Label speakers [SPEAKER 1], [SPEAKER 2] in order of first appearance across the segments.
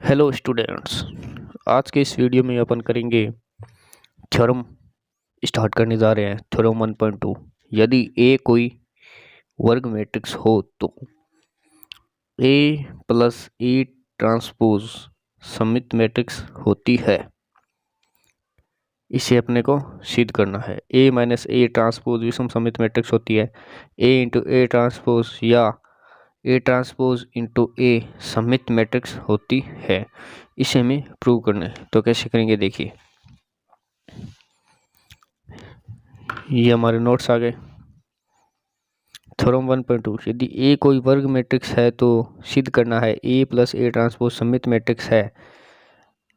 [SPEAKER 1] Hello students. आज के इस वीडियो में अपन करेंगे थ्योरम स्टार्ट करने जा रहे हैं। थ्योरम 1.2। यदि ए कोई वर्ग मैट्रिक्स हो तो ए प्लस ए ट्रांसपोज सममित मैट्रिक्स होती है। इसे अपने को सिद्ध करना है। ए माइनस ए ट्रांसपोज विषम सममित मैट्रिक्स होती है। ए इंटू ए ट्रांसपोज या ए ट्रांसपोज इंटू ए सममित मैट्रिक्स होती है। इसे हमें प्रूव करना है। तो कैसे करेंगे देखिए, ये हमारे नोट्स आ गए। थ्योरम 1.2। यदि ए कोई वर्ग मैट्रिक्स है तो सिद्ध करना है ए प्लस ए ट्रांसपोज सममित मैट्रिक्स है।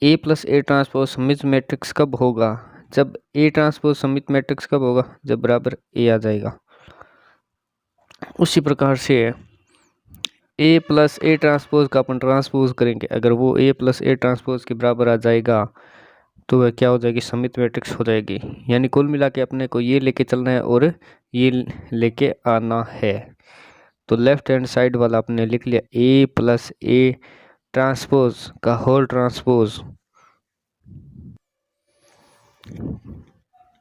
[SPEAKER 1] ए प्लस ए ट्रांसपोज सममित मैट्रिक्स कब होगा? जब ए ट्रांसपोज सममित मैट्रिक्स कब होगा? जब बराबर ए आ जाएगा। उसी प्रकार से ए प्लस ए ट्रांसपोज का अपन ट्रांसपोज करेंगे। अगर वो ए प्लस ए ट्रांसपोज के बराबर आ जाएगा तो वह क्या हो जाएगी? सममित मैट्रिक्स हो जाएगी। यानी कुल मिला के अपने को ये लेके चलना है और ये लेके आना है। तो लेफ्ट हैंड साइड वाला अपने लिख लिया ए प्लस ए ट्रांसपोज का होल ट्रांसपोज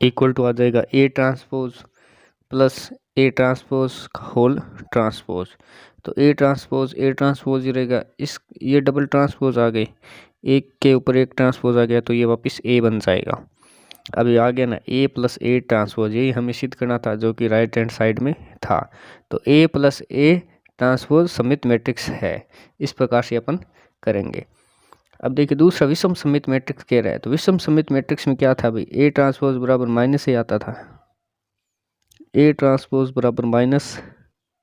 [SPEAKER 1] इक्वल टू आ जाएगा ए ट्रांसपोज प्लस ए ट्रांसपोज का होल ट्रांसपोज। तो ए ट्रांसपोज ही रहेगा। ये डबल ट्रांसपोज आ गई, एक के ऊपर एक ट्रांसपोज आ गया तो ये वापस ए बन जाएगा। अब ये आ गया ना ए प्लस ए ट्रांसपोज, यही हमें सिद्ध करना था जो कि राइट हैंड साइड में था। तो ए प्लस ए ट्रांसपोज सममित मैट्रिक्स है। इस प्रकार से अपन करेंगे। अब देखिए दूसरा विषम सममित मैट्रिक्स कह रहा है। तो विषम सममित मैट्रिक्स में क्या था भाई? ए ट्रांसपोज बराबर माइनस ए आता था। ए ट्रांसपोज बराबर माइनस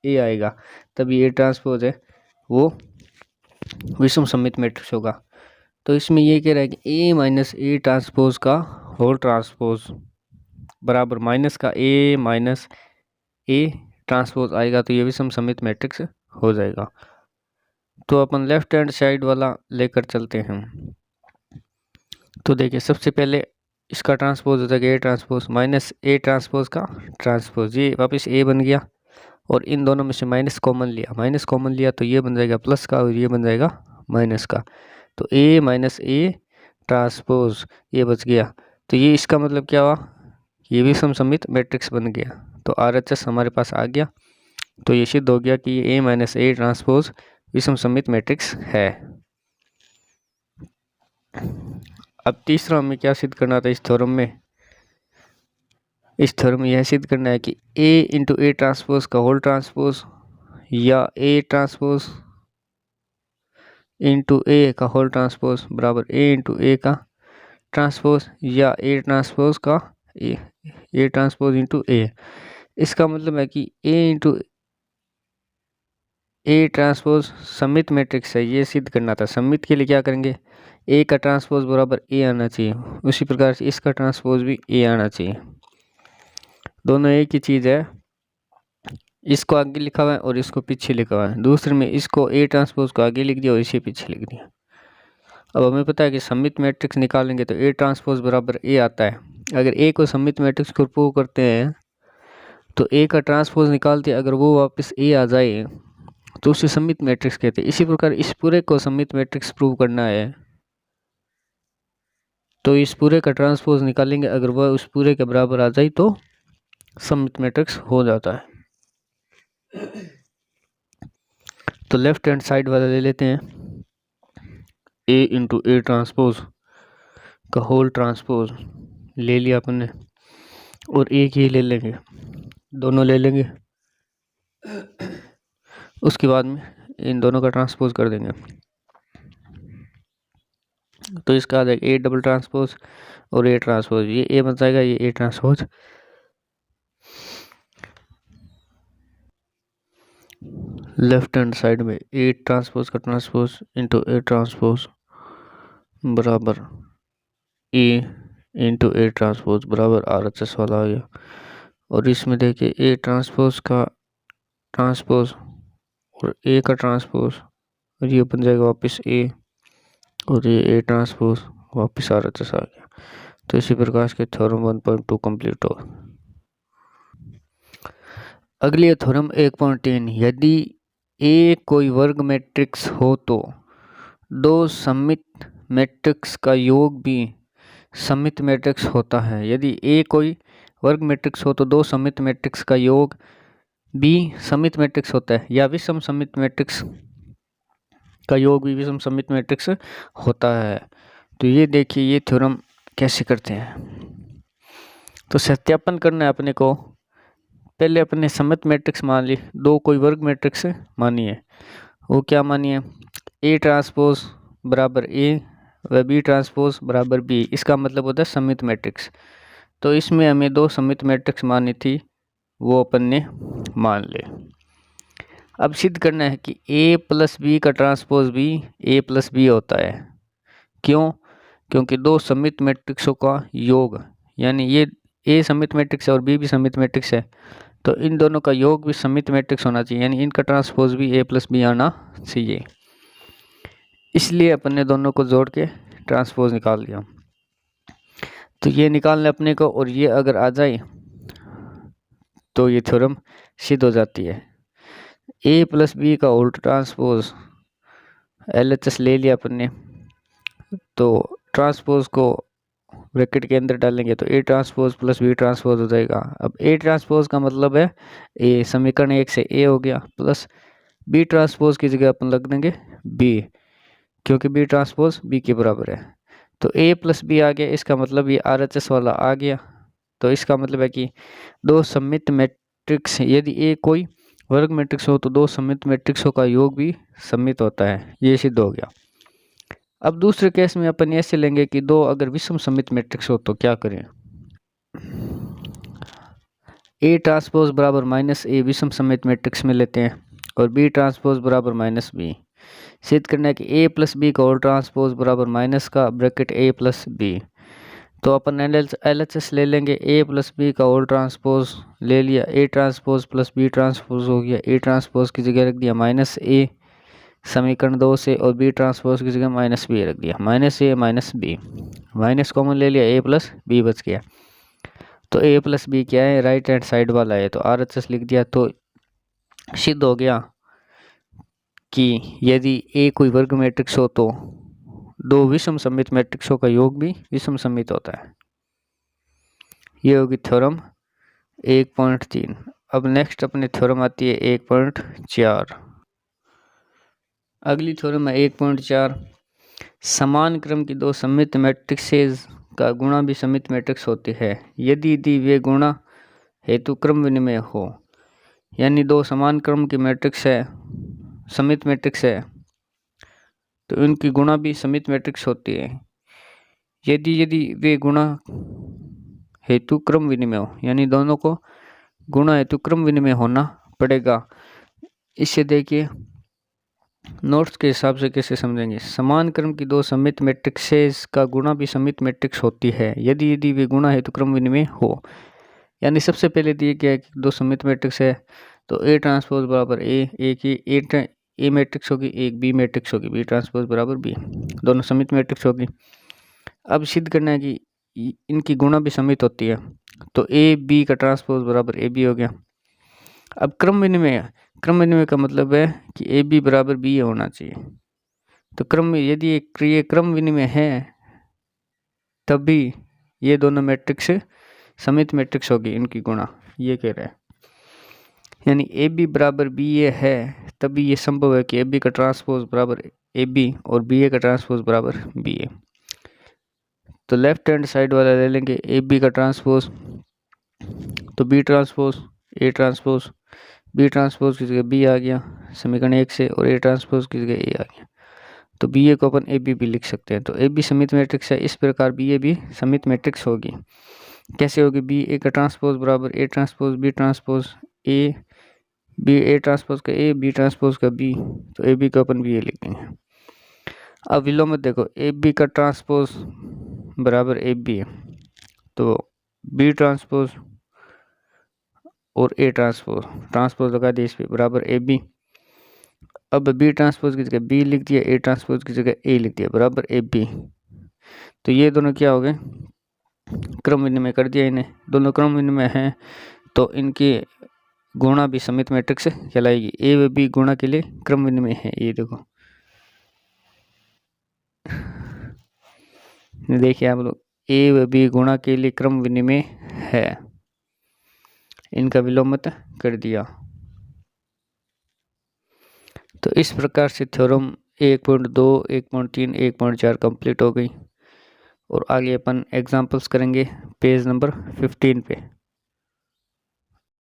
[SPEAKER 1] ए आएगा, तभी ए ट्रांसपोज है वो विषम सममित मैट्रिक्स होगा। तो इसमें ये कह रहा है कि ए माइनस ए ट्रांसपोज का होल ट्रांसपोज बराबर माइनस का ए माइनस ए ट्रांसपोज आएगा, तो ये विषम सममित मैट्रिक्स हो जाएगा। तो अपन लेफ्ट हैंड साइड वाला लेकर चलते हैं। तो देखिए सबसे पहले इसका ट्रांसपोज हो जाएगा A transpose minus A transpose का ट्रांसपोज, ये वापस ए बन गया। और इन दोनों में से माइनस कॉमन लिया तो ये बन जाएगा प्लस का और ये बन जाएगा माइनस का। तो ए माइनस ए ट्रांसपोज ये बच गया। तो ये इसका मतलब क्या हुआ? ये विषम सममित मैट्रिक्स बन गया। तो RHS हमारे पास आ गया। तो ये सिद्ध हो गया कि ये ए माइनस ए ट्रांसपोज विषम सममित मैट्रिक्स है। अब तीसरा हमें क्या सिद्ध करना था इस थ्योरम में? इस थ्योरम में यह सिद्ध करना है कि ए इंटू ए ट्रांसपोज का होल ट्रांसपोज या ए ट्रांसपोज इंटू ए का होल ट्रांसपोज बराबर ए इंटू ए का ट्रांसपोज या ए ट्रांसपोज का ए ट्रांसपोज इंटू ए। इसका मतलब है कि ए इंटू ए ट्रांसपोज सममित मैट्रिक्स है, ये सिद्ध करना था। सममित के लिए क्या करेंगे? ए का ट्रांसपोज बराबर ए आना चाहिए, उसी प्रकार से इसका ट्रांसपोज भी ए आना चाहिए। दोनों एक ही चीज़ है। इसको आगे लिखा हुआ है और इसको पीछे लिखा हुआ है। दूसरे में इसको ए ट्रांसपोज को आगे लिख दिया और इसे पीछे लिख दिया। अब हमें पता है कि सममित मैट्रिक्स निकालेंगे तो ए ट्रांसपोज बराबर ए आता है। अगर ए को सममित मैट्रिक्स को प्रूव करते हैं तो ए का ट्रांसपोज निकालते हैं, अगर वो वापस ए आ जाए तो उसे सममित मैट्रिक्स कहते हैं। इसी प्रकार इस पूरे को सममित मैट्रिक्स प्रूव करना है तो इस पूरे का ट्रांसपोज निकालेंगे, अगर वह उस पूरे के बराबर आ जाए तो सममित मैट्रिक्स हो जाता है। तो लेफ्ट हैंड साइड वाला ले लेते हैं ए इंटू ए ट्रांसपोज का होल ट्रांसपोज ले लिया अपन ने, और एक ही ले लेंगे, दोनों ले लेंगे। उसके बाद में इन दोनों का ट्रांसपोज कर देंगे। तो इसका आ जाएगा ए डबल ट्रांसपोज और ए ट्रांसपोज, ये ए बन जाएगा, ये A transpose. Left hand side में ए ट्रांसपोज का ट्रांसपोज इंटू ए ट्रांसपोज बराबर ए इंटू ए ट्रांसपोज बराबर RHS वाला आ गया। और इसमें देखिए ए ट्रांसपोज का ट्रांसपोज और ए का ट्रांसपोज, और ये बन जाएगा वापस ए, और ये ए ट्रांसपोज वापस RHS आ गया। तो इसी प्रकार के थ्योरम 1.2 कंप्लीट हो। अगली थ्योरम 1.10। यदि ए कोई वर्ग मैट्रिक्स हो तो दो सममित मैट्रिक्स का योग भी सममित मैट्रिक्स होता है। यदि ए कोई वर्ग मैट्रिक्स हो तो दो सममित मैट्रिक्स का योग भी सममित मैट्रिक्स होता है, या विषम सममित मैट्रिक्स का योग भी विषम सममित मैट्रिक्स होता है। तो ये देखिए ये थ्योरम कैसे करते हैं। तो सत्यापन करना है अपने को। पहले अपने सममित मैट्रिक्स मान ली, दो कोई वर्ग मैट्रिक्स मानिए। वो क्या मानिए, ए ट्रांसपोज बराबर ए व बी ट्रांसपोज बराबर बी। इसका मतलब होता है सममित मैट्रिक्स। तो इसमें हमें दो सममित मैट्रिक्स मानी थी, वो अपन ने मान ले। अब सिद्ध करना है कि ए प्लस बी का ट्रांसपोज भी ए प्लस बी होता है। क्यों? क्योंकि दो सममित मैट्रिक्सों का योग, यानी ये ए सममित मैट्रिक्स है और बी भी सममित मैट्रिक्स है, तो इन दोनों का योग भी सममित मैट्रिक्स होना चाहिए, यानी इनका ट्रांसपोज भी ए प्लस बी आना चाहिए। इसलिए अपन ने दोनों को जोड़ के ट्रांसपोज निकाल लिया। तो ये निकालना अपने को, और ये अगर आ जाए तो ये थ्योरम सिद्ध हो जाती है। ए प्लस बी का उल्टा ट्रांसपोज LHS ले लिया अपन ने, तो ट्रांसपोज को ब्रैकेट के अंदर डालेंगे तो A transpose plus B transpose हो जाएगा। अब ए ट्रांसपोज का मतलब है ए, समीकरण 1 से ए हो गया, प्लस बी ट्रांसपोज की जगह अपन लग देंगे बी, क्योंकि बी ट्रांसपोज बी के बराबर है। तो ए प्लस बी आ गया, इसका मतलब ये RHS वाला आ गया। तो इसका मतलब है कि दो सममित मैट्रिक्स, यदि ए कोई वर्ग मैट्रिक्स हो तो दो सममित मैट्रिक्सों का योग भी सममित होता है। ये सिद्ध हो गया। अब दूसरे केस में अपन ऐसे लेंगे कि दो अगर विषम सममित मैट्रिक्स हो तो क्या करें। ए ट्रांसपोज बराबर माइनस ए विषम सममित मैट्रिक्स में लेते हैं, और बी ट्रांसपोज बराबर माइनस बी। सिद्ध करना है कि ए प्लस बी का होल ट्रांसपोज बराबर माइनस का ब्रैकेट ए प्लस बी। तो अपन LHS ले लेंगे, ए प्लस बी का होल ट्रांसपोज ले लिया, A transpose plus B transpose हो गया, ए ट्रांसपोज की जगह रख दिया माइनस ए समीकरण 2 से, और बी ट्रांसपोज की जगह माइनस बी रख दिया, माइनस ए माइनस बी, माइनस कॉमन ले लिया, ए प्लस बी बच गया। तो ए प्लस बी क्या है, राइट हैंड साइड वाला है, तो RHS लिख दिया। तो सिद्ध हो गया कि यदि ए कोई वर्ग मैट्रिक्स हो तो दो विषम सममित मैट्रिक्सों का योग भी विषम सममित होता है। ये होगी थ्योरम 1.3। अब नेक्स्ट अपने थ्योरम आती है 1.4। अगली थ्योरम है 1.4। समान क्रम की दो सममित मैट्रिक्सेस का गुणा भी सममित मैट्रिक्स होती है यदि वे गुणा हेतु क्रम विनिमय हो। यानी दो समान क्रम की मैट्रिक्स है, सममित मैट्रिक्स है, तो इनकी गुणा भी सममित मैट्रिक्स होती है यदि वे गुणा हेतु क्रम विनिमय हो, यानी दोनों को गुणा हेतु क्रम विनिमय होना पड़ेगा। इससे देखिए नोट्स के हिसाब से कैसे समझेंगे। समान क्रम की दो सममित मैट्रिक्सेस का गुणा भी सममित मैट्रिक्स होती है यदि वे गुणा हेतु क्रम विनिमय हो। यानी सबसे पहले दिए गया है कि दो सममित मैट्रिक्स है, तो ए ट्रांसपोज बराबर ए की ए मैट्रिक्स होगी, एक बी मैट्रिक्स होगी, बी ट्रांसपोज बराबर बी, दोनों सममित मैट्रिक्स होगी। अब सिद्ध करना है कि इनकी गुणा भी सममित होती है, तो ए बी का ट्रांसपोज बराबर ए बी हो गया। अब क्रम विनिमय का मतलब है कि ए बी बराबर बी होना चाहिए। तो क्रम में यदि ये क्रम विनिमय है तभी ये दोनों मैट्रिक्स सममित मैट्रिक्स होगी, इनकी गुणा, ये कह रहा है। यानी ए बी बराबर बी ए है तभी ये संभव है कि ए बी का ट्रांसपोज बराबर ए बी और बी ए का ट्रांसपोज बराबर बी ए। तो लेफ्ट हैंड साइड वाला ले लेंगे ए बी का ट्रांसपोज, तो B transpose A transpose, B transpose की जगह बी आ गया समीकरण 1 से, और ए ट्रांसपोज की जगह ए आ गया। तो बी ए को अपन ए बी भी लिख सकते हैं। तो ए बी सममित मैट्रिक्स है, इस प्रकार बी ए भी सममित मैट्रिक्स होगी। कैसे होगी, बी ए का ट्रांसपोज बराबर A transpose B transpose A, B A transpose का ए बी ट्रांसपोज का बी, तो ए बी को अपन बी ए लिख देंगे। अब विलोम में देखो, ए बी का ट्रांसपोज बराबर ए बी है, तो बी ट्रांसपोज और ए ट्रांसपोज लगा दिया इस पर बराबर ए बी। अब बी ट्रांसपोज की जगह बी लिख दिया, ए ट्रांसपोज की जगह ए लिख दिया बराबर ए बी। तो ये दोनों क्या हो गए, क्रम विनिमय कर दिया इन्हें, दोनों क्रम विनिमय हैं तो इनकी गुणा भी सममित मैट्रिक्स कहलाएगी। ए व बी गुणा के लिए क्रम विनिमय है, ये देखो देखिए आप लोग, ए व बी गुणा के लिए क्रम विनिमय है, इनका विलोमत कर दिया। तो इस प्रकार से थ्योरम 1.2, 1.3, 1.4 कंप्लीट हो गई। और आगे अपन एग्जांपल्स करेंगे पेज नंबर 15 पे।